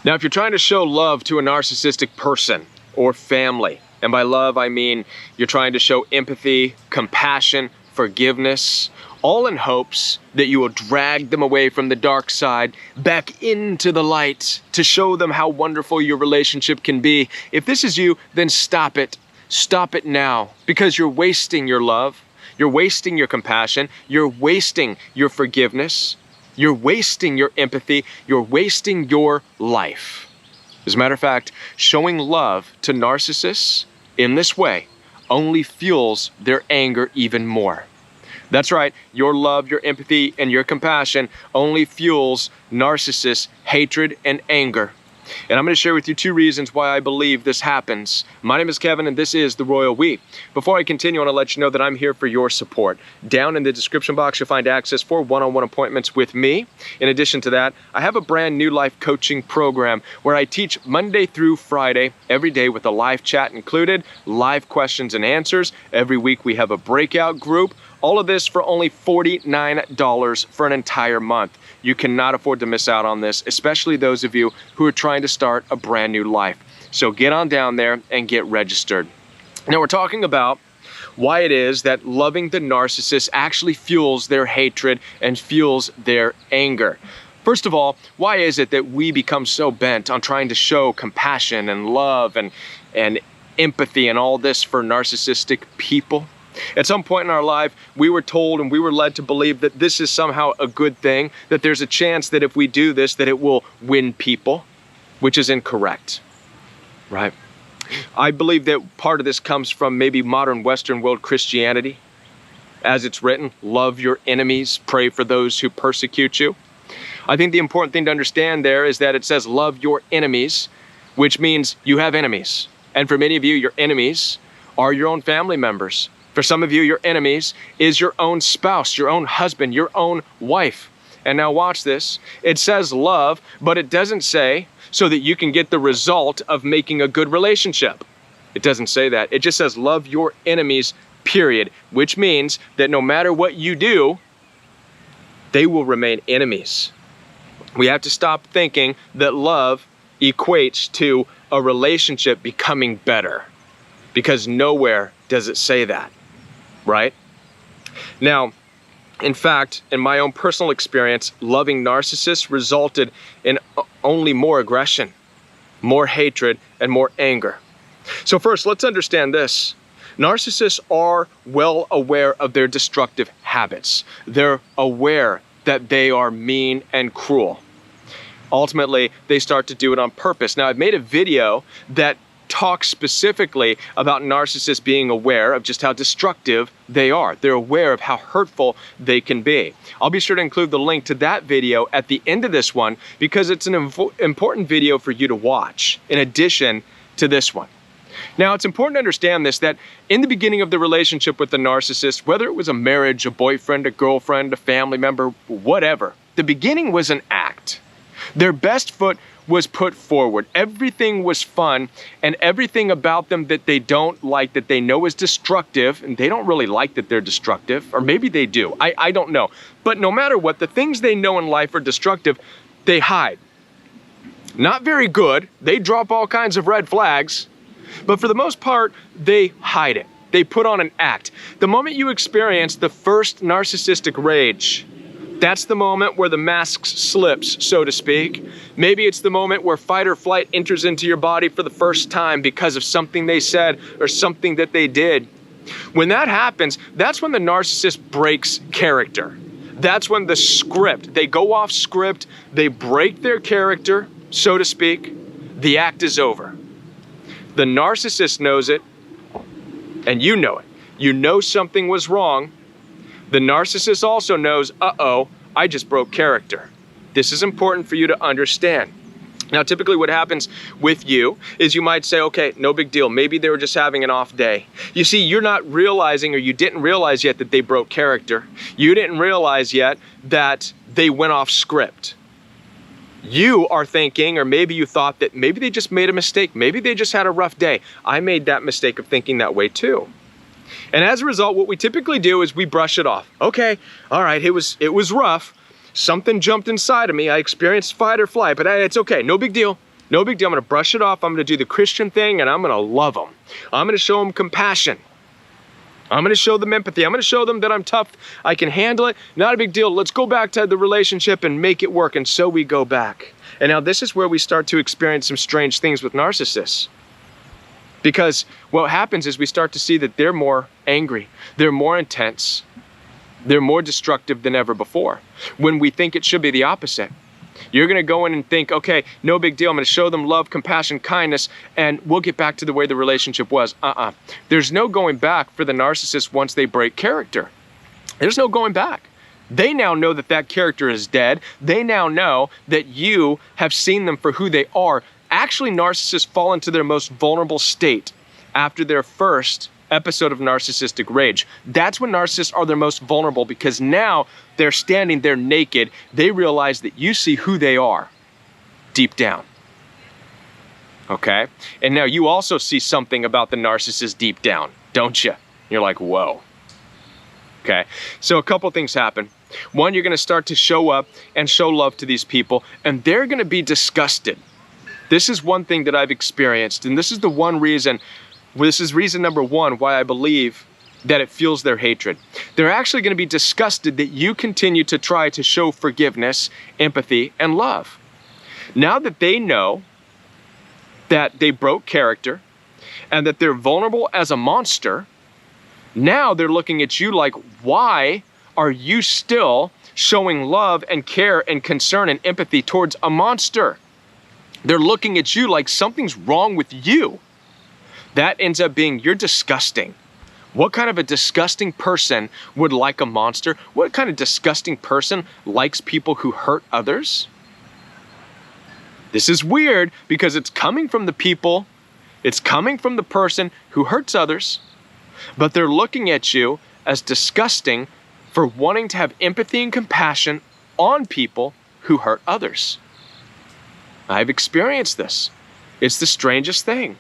Now, if you're trying to show love to a narcissistic person or family, and by love I mean you're trying to show empathy, compassion, forgiveness, all in hopes that you will drag them away from the dark side back into the light to show them how wonderful your relationship can be. If this is you, then stop it. Stop it now, because you're wasting your love, you're wasting your compassion, you're wasting your forgiveness, you're wasting your empathy, you're wasting your life. As a matter of fact, showing love to narcissists in this way only fuels their anger even more. That's right, your love, your empathy, and your compassion only fuels narcissists' hatred and anger. And I'm going to share with you 2 reasons why I believe this happens. My name is Kevin, and this is The Royal We. Before I continue, I want to let you know that I'm here for your support. Down in the description box, you'll find access for one-on-one appointments with me. In addition to that, I have a brand new life coaching program where I teach Monday through Friday, every day with a live chat included, live questions and answers. Every week we have a breakout group. All of this for only $49 for an entire month. You cannot afford to miss out on this, especially those of you who are trying to start a brand new life. So get on down there and get registered. Now we're talking about why it is that loving the narcissist actually fuels their hatred and fuels their anger. First of all, why is it that we become so bent on trying to show compassion and love and empathy and all this for narcissistic people? At some point in our life, we were told and we were led to believe that this is somehow a good thing, that there's a chance that if we do this, that it will win people, which is incorrect, right? I believe that part of this comes from maybe modern Western world Christianity. As it's written, love your enemies, pray for those who persecute you. I think the important thing to understand there is that it says love your enemies, which means you have enemies. And for many of you, your enemies are your own family members. For some of you, your enemies is your own spouse, your own husband, your own wife. And now watch this. It says love, but it doesn't say so that you can get the result of making a good relationship. It doesn't say that. It just says love your enemies, period, which means that no matter what you do, they will remain enemies. We have to stop thinking that love equates to a relationship becoming better, because nowhere does it say that. Right? Now, in fact, in my own personal experience, loving narcissists resulted in only more aggression, more hatred, and more anger. So first, let's understand this. Narcissists are well aware of their destructive habits. They're aware that they are mean and cruel. Ultimately, they start to do it on purpose. Now, I've made a video that talks specifically about narcissists being aware of just how destructive they are. They're aware of how hurtful they can be. I'll be sure to include the link to that video at the end of this one because it's an important video for you to watch in addition to this one. Now, it's important to understand this, that in the beginning of the relationship with the narcissist, whether it was a marriage, a boyfriend, a girlfriend, a family member, whatever, the beginning was an act. Their best foot was put forward. Everything was fun, and everything about them that they don't like, that they know is destructive, and they don't really like that they're destructive, or maybe they do, I don't know. But no matter what, the things they know in life are destructive, they hide. Not very good, they drop all kinds of red flags, but for the most part, they hide it. They put on an act. The moment you experience the first narcissistic rage, that's the moment where the mask slips, so to speak. Maybe it's the moment where fight or flight enters into your body for the first time because of something they said or something that they did. When that happens, that's when the narcissist breaks character. That's when the script, they go off script, they break their character, so to speak. The act is over. The narcissist knows it, and you know it. You know something was wrong. The narcissist also knows, uh-oh, I just broke character. This is important for you to understand. Now, typically what happens with you is you might say, okay, no big deal. Maybe they were just having an off day. You see, you're not realizing, or you didn't realize yet that they broke character. You didn't realize yet that they went off script. You are thinking, or maybe you thought that maybe they just made a mistake. Maybe they just had a rough day. I made that mistake of thinking that way too. And as a result, what we typically do is we brush it off. Okay, all right, it was rough. Something jumped inside of me. I experienced fight or flight, but it's okay, no big deal. No big deal. I'm going to brush it off. I'm going to do the Christian thing, and I'm going to love them. I'm going to show them compassion. I'm going to show them empathy. I'm going to show them that I'm tough. I can handle it. Not a big deal. Let's go back to the relationship and make it work. And so we go back. And now this is where we start to experience some strange things with narcissists. Because what happens is we start to see that they're more angry. They're more intense. They're more destructive than ever before. When we think it should be the opposite. You're going to go in and think, okay, no big deal. I'm going to show them love, compassion, kindness, and we'll get back to the way the relationship was. There's no going back for the narcissist once they break character. There's no going back. They now know that that character is dead. They now know that you have seen them for who they are. Actually, narcissists fall into their most vulnerable state after their first episode of narcissistic rage. That's when narcissists are their most vulnerable, because now they're standing there naked. They realize that you see who they are deep down. Okay? And now you also see something about the narcissist deep down, don't you? You're like, whoa. Okay? So a couple things happen. One, you're going to start to show up and show love to these people, and they're going to be disgusted. This is one thing that I've experienced, and this is the one reason. This is reason number one why I believe that it fuels their hatred. They're actually going to be disgusted that you continue to try to show forgiveness, empathy, and love. Now that they know that they broke character and that they're vulnerable as a monster, now they're looking at you like, why are you still showing love and care and concern and empathy towards a monster? They're looking at you like something's wrong with you. That ends up being, you're disgusting. What kind of a disgusting person would like a monster? What kind of disgusting person likes people who hurt others? This is weird because it's coming from the people, it's coming from the person who hurts others, but they're looking at you as disgusting for wanting to have empathy and compassion on people who hurt others. I've experienced this. It's the strangest thing.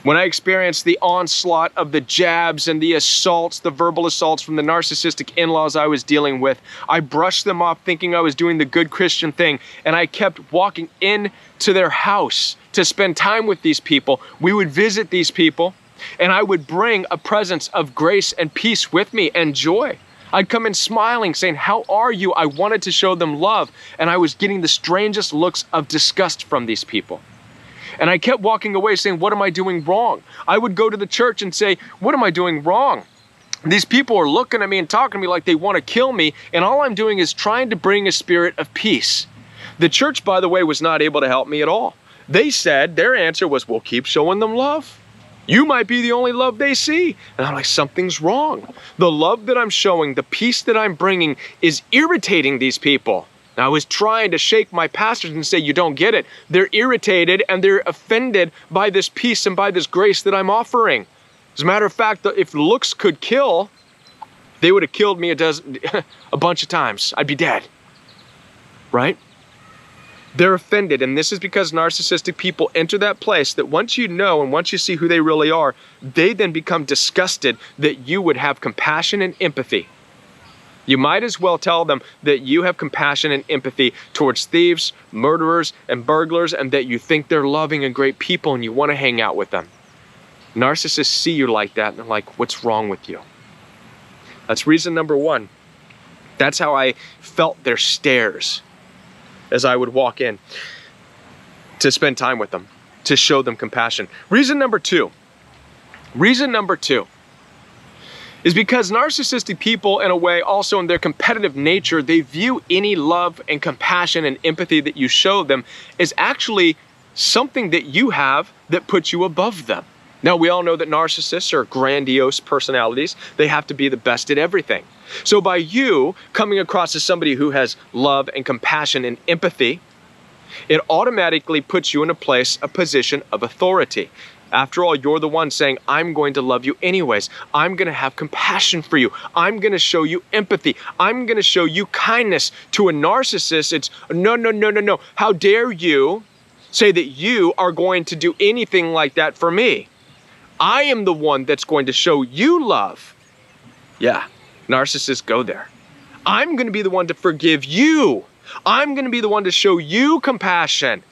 When I experienced the onslaught of the jabs and the assaults, the verbal assaults from the narcissistic in-laws I was dealing with, I brushed them off thinking I was doing the good Christian thing, and I kept walking into their house to spend time with these people. We would visit these people, and I would bring a presence of grace and peace with me and joy. I'd come in smiling, saying, "How are you?" I wanted to show them love, and I was getting the strangest looks of disgust from these people. And I kept walking away saying, what am I doing wrong? I would go to the church and say, what am I doing wrong? These people are looking at me and talking to me like they want to kill me, and all I'm doing is trying to bring a spirit of peace. The church, by the way, was not able to help me at all. They said, their answer was, well, keep showing them love. You might be the only love they see. And I'm like, something's wrong. The love that I'm showing, the peace that I'm bringing is irritating these people. I was trying to shake my pastors and say, you don't get it. They're irritated and they're offended by this peace and by this grace that I'm offering. As a matter of fact, if looks could kill, they would have killed me a bunch of times. I'd be dead, right? They're offended, and this is because narcissistic people enter that place that once you know and once you see who they really are, they then become disgusted that you would have compassion and empathy. You might as well tell them that you have compassion and empathy towards thieves, murderers, and burglars, and that you think they're loving and great people and you want to hang out with them. Narcissists see you like that and they're like, what's wrong with you? That's reason number one. That's how I felt their stares as I would walk in to spend time with them, to show them compassion. Reason number two is because narcissistic people, in a way, also in their competitive nature, they view any love and compassion and empathy that you show them as actually something that you have that puts you above them. Now, we all know that narcissists are grandiose personalities. They have to be the best at everything. So by you coming across as somebody who has love and compassion and empathy, it automatically puts you in a position of authority. After all, you're the one saying, I'm going to love you anyways. I'm going to have compassion for you. I'm going to show you empathy. I'm going to show you kindness. To a narcissist, it's no. How dare you say that you are going to do anything like that for me? I am the one that's going to show you love. Yeah, narcissists go there. I'm going to be the one to forgive you. I'm going to be the one to show you compassion.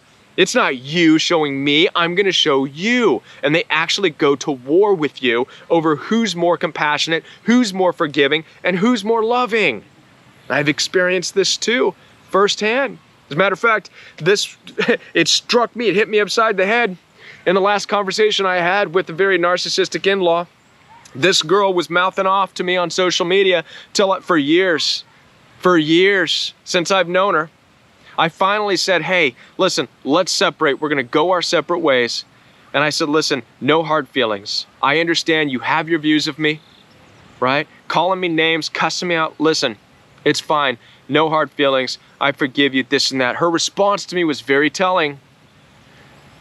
It's not you showing me, I'm gonna show you. And they actually go to war with you over who's more compassionate, who's more forgiving, and who's more loving. I've experienced this too, firsthand. As a matter of fact, it struck me, it hit me upside the head in the last conversation I had with a very narcissistic in-law. This girl was mouthing off to me on social media for years since I've known her. I finally said, hey, listen, let's separate. We're gonna go our separate ways. And I said, listen, no hard feelings. I understand you have your views of me, right? Calling me names, cussing me out. Listen, it's fine. No hard feelings. I forgive you, this and that. Her response to me was very telling.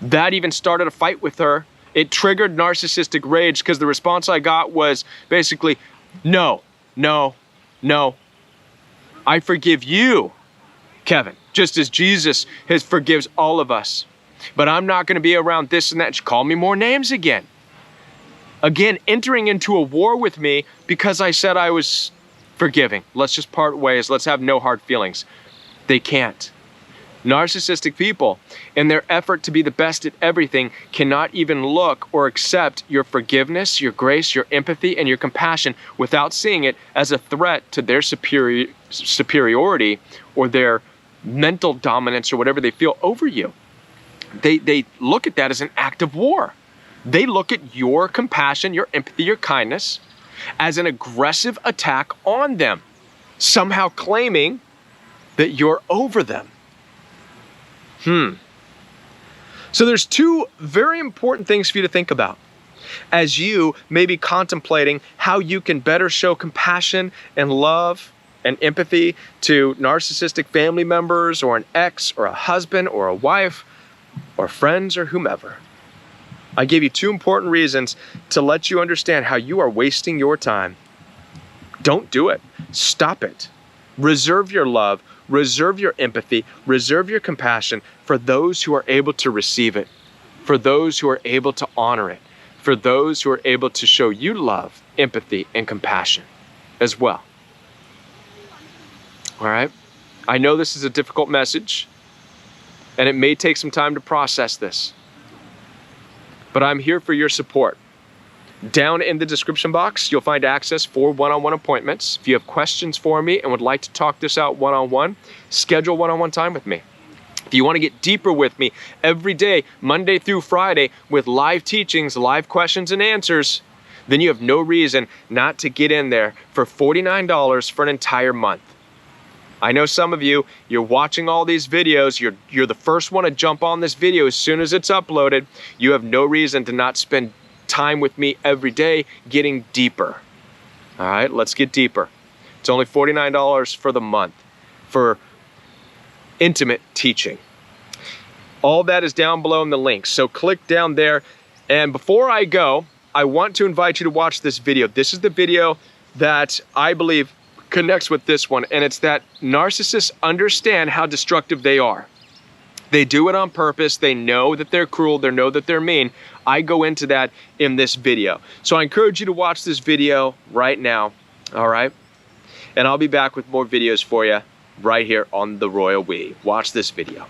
That even started a fight with her. It triggered narcissistic rage because the response I got was basically, no, no, no. I forgive you, Kevin, just as Jesus forgives all of us. But I'm not going to be around this and that. She called me more names again. Again, entering into a war with me because I said I was forgiving. Let's just part ways. Let's have no hard feelings. They can't. Narcissistic people, in their effort to be the best at everything, cannot even look or accept your forgiveness, your grace, your empathy, and your compassion without seeing it as a threat to their superiority or their mental dominance or whatever they feel over you. They look at that as an act of war. They look at your compassion, your empathy, your kindness as an aggressive attack on them, somehow claiming that you're over them. So there's two very important things for you to think about as you may be contemplating how you can better show compassion and love and empathy to narcissistic family members or an ex or a husband or a wife or friends or whomever. I gave you two important reasons to let you understand how you are wasting your time. Don't do it. Stop it. Reserve your love. Reserve your empathy, reserve your compassion for those who are able to receive it, for those who are able to honor it, for those who are able to show you love, empathy, and compassion as well. All right? I know this is a difficult message, and it may take some time to process this, but I'm here for your support. Down in the description box, you'll find access for one-on-one appointments. If you have questions for me and would like to talk this out one-on-one, schedule one-on-one time with me. If you want to get deeper with me every day, Monday through Friday, with live teachings, live questions and answers, then you have no reason not to get in there for $49 for an entire month. I know some of you, you're watching all these videos, you're the first one to jump on this video as soon as it's uploaded. You have no reason to not spend time with me every day getting deeper. All right, let's get deeper. It's only $49 for the month for intimate teaching. All that is down below in the link, so click down there. And before I go, I want to invite you to watch this video. This is the video that I believe connects with this one, and it's that narcissists understand how destructive they are. They do it on purpose. They know that they're cruel. They know that they're mean. I go into that in this video. So I encourage you to watch this video right now, all right? And I'll be back with more videos for you right here on The Royal We. Watch this video.